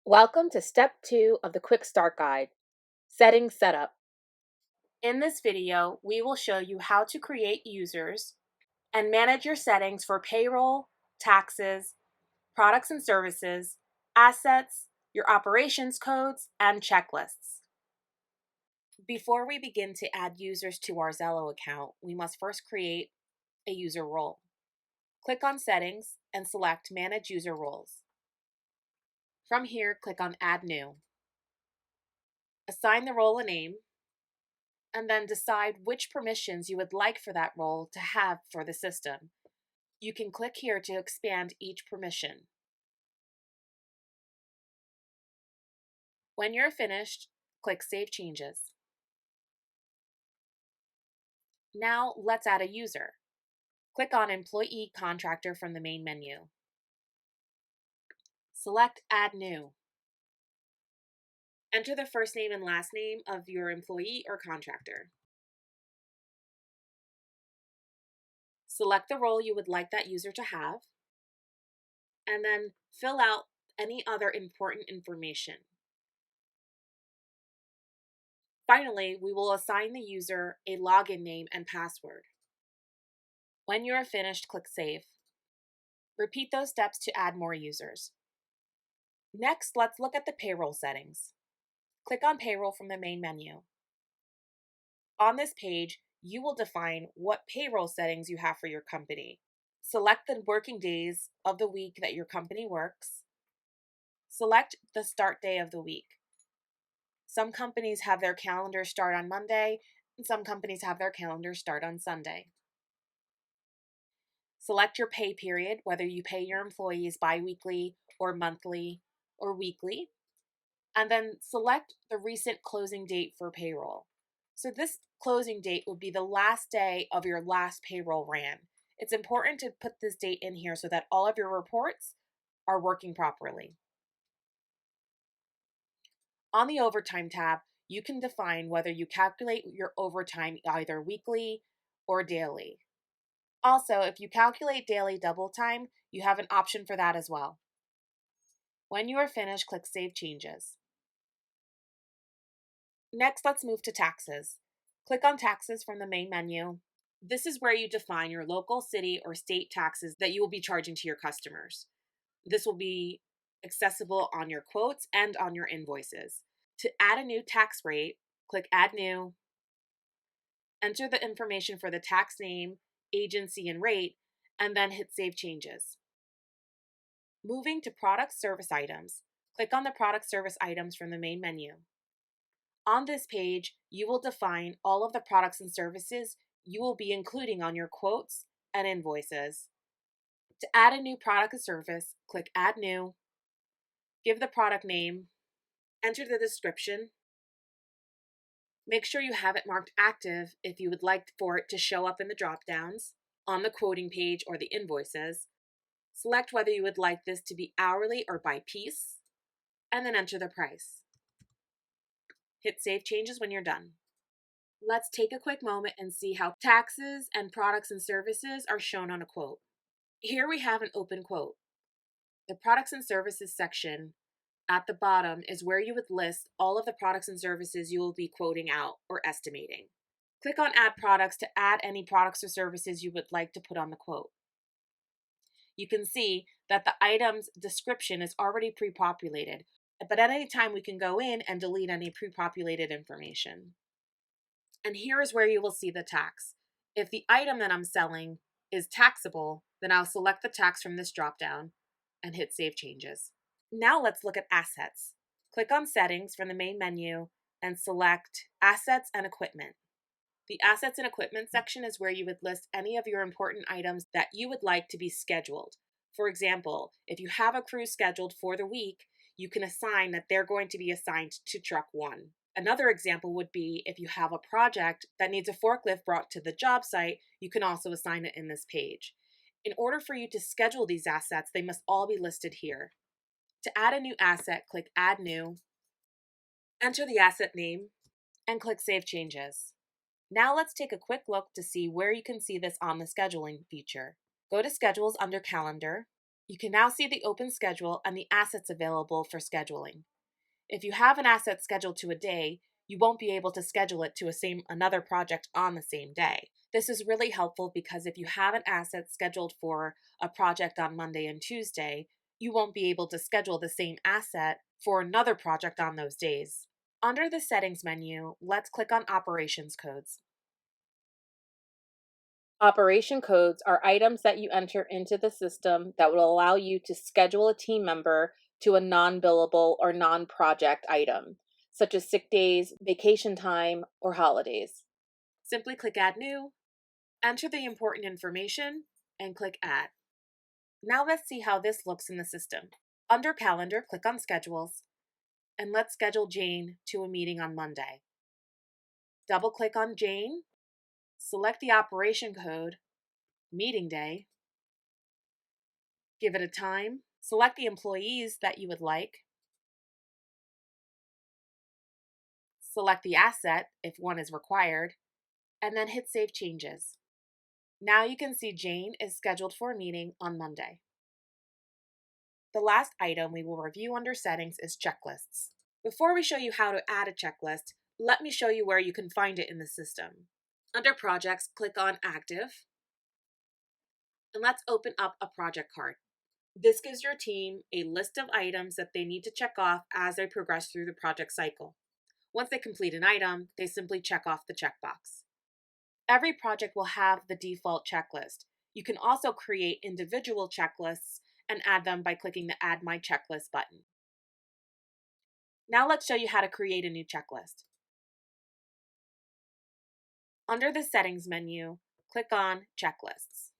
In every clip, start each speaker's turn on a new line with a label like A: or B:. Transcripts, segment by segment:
A: Welcome to step 2 of the Quick Start Guide, Settings Setup. In this video, we will show you how to create users and manage your settings for payroll, taxes, products and services, assets, your operations codes, and checklists. Before we begin to add users to our Zeleaux account, we must first create a user role. Click on Settings and select Manage User Roles. From here, click on Add New. Assign the role a name, and then decide which permissions you would like for that role to have for the system. You can click here to expand each permission. When you're finished, click Save Changes. Now let's add a user. Click on Employee Contractor from the main menu. Select Add New. Enter the first name and last name of your employee or contractor. Select the role you would like that user to have, and then fill out any other important information. Finally, we will assign the user a login name and password. When you are finished, click Save. Repeat those steps to add more users. Next, let's look at the payroll settings. Click on Payroll from the main menu. On this page, you will define what payroll settings you have for your company. Select the working days of the week that your company works. Select the start day of the week. Some companies have their calendar start on Monday, and some companies have their calendar start on Sunday. Select your pay period, whether you pay your employees bi-weekly or monthly or weekly, and then select the recent closing date for payroll. So this closing date would be the last day of your last payroll ran. It's important to put this date in here so that all of your reports are working properly. On the Overtime tab, you can define whether you calculate your overtime either weekly or daily. Also, if you calculate daily double time, you have an option for that as well. When you are finished, click Save Changes. Next, let's move to Taxes. Click on Taxes from the main menu. This is where you define your local, city, or state taxes that you will be charging to your customers. This will be accessible on your quotes and on your invoices. To add a new tax rate, click Add New. Enter the information for the tax name, agency, and rate, and then hit Save Changes. Moving to Product Service Items, click on the Product Service Items from the main menu. On this page, you will define all of the products and services you will be including on your quotes and invoices. To add a new product or service, click Add New. Give the product name. Enter the description. Make sure you have it marked active if you would like for it to show up in the drop-downs, on the quoting page or the invoices. Select whether you would like this to be hourly or by piece, and then enter the price. Hit Save Changes when you're done. Let's take a quick moment and see how taxes and products and services are shown on a quote. Here we have an open quote. The Products and Services section at the bottom is where you would list all of the products and services you will be quoting out or estimating. Click on Add Products to add any products or services you would like to put on the quote. You can see that the item's description is already pre-populated, but at any time we can go in and delete any pre-populated information. And here is where you will see the tax. If the item that I'm selling is taxable, then I'll select the tax from this dropdown and hit Save Changes. Now let's look at Assets. Click on Settings from the main menu and select Assets and Equipment. The Assets and Equipment section is where you would list any of your important items that you would like to be scheduled. For example, if you have a crew scheduled for the week, you can assign that they're going to be assigned to truck 1. Another example would be if you have a project that needs a forklift brought to the job site, you can also assign it in this page. In order for you to schedule these assets, they must all be listed here. To add a new asset, click Add New, enter the asset name, and click Save Changes. Now let's take a quick look to see where you can see this on the scheduling feature. Go to Schedules under Calendar, You can now see the open schedule and the assets available for scheduling. If you have an asset scheduled to a day, you won't be able to schedule it to another project on the same day. This is really helpful because if you have an asset scheduled for a project on Monday and Tuesday, you won't be able to schedule the same asset for another project on those days. Under the Settings menu, let's click on Operations Codes. Operation codes are items that you enter into the system that will allow you to schedule a team member to a non-billable or non-project item, such as sick days, vacation time, or holidays. Simply click Add New, enter the important information, and click Add. Now let's see how this looks in the system. Under Calendar, click on Schedules, and let's schedule Jane to a meeting on Monday. Double-click on Jane, select the operation code, Meeting Day, give it a time, select the employees that you would like, select the asset if one is required, and then hit Save Changes. Now you can see Jane is scheduled for a meeting on Monday. The last item we will review under Settings is Checklists. Before we show you how to add a checklist, let me show you where you can find it in the system. Under Projects, click on Active, and let's open up a project card. This gives your team a list of items that they need to check off as they progress through the project cycle. Once they complete an item, they simply check off the checkbox. Every project will have the default checklist. You can also create individual checklists and add them by clicking the Add My Checklist button. Now let's show you how to create a new checklist. Under the Settings menu, click on Checklists.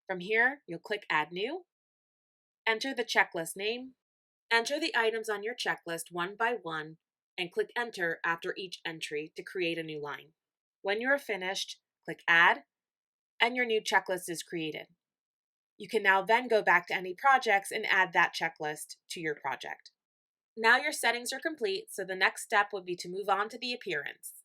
A: From here, you'll click Add New, enter the checklist name, enter the items on your checklist one by one, and click Enter after each entry to create a new line. When you are finished, click Add, and your new checklist is created. You can now then go back to any projects and add that checklist to your project. Now your settings are complete, so the next step would be to move on to the appearance.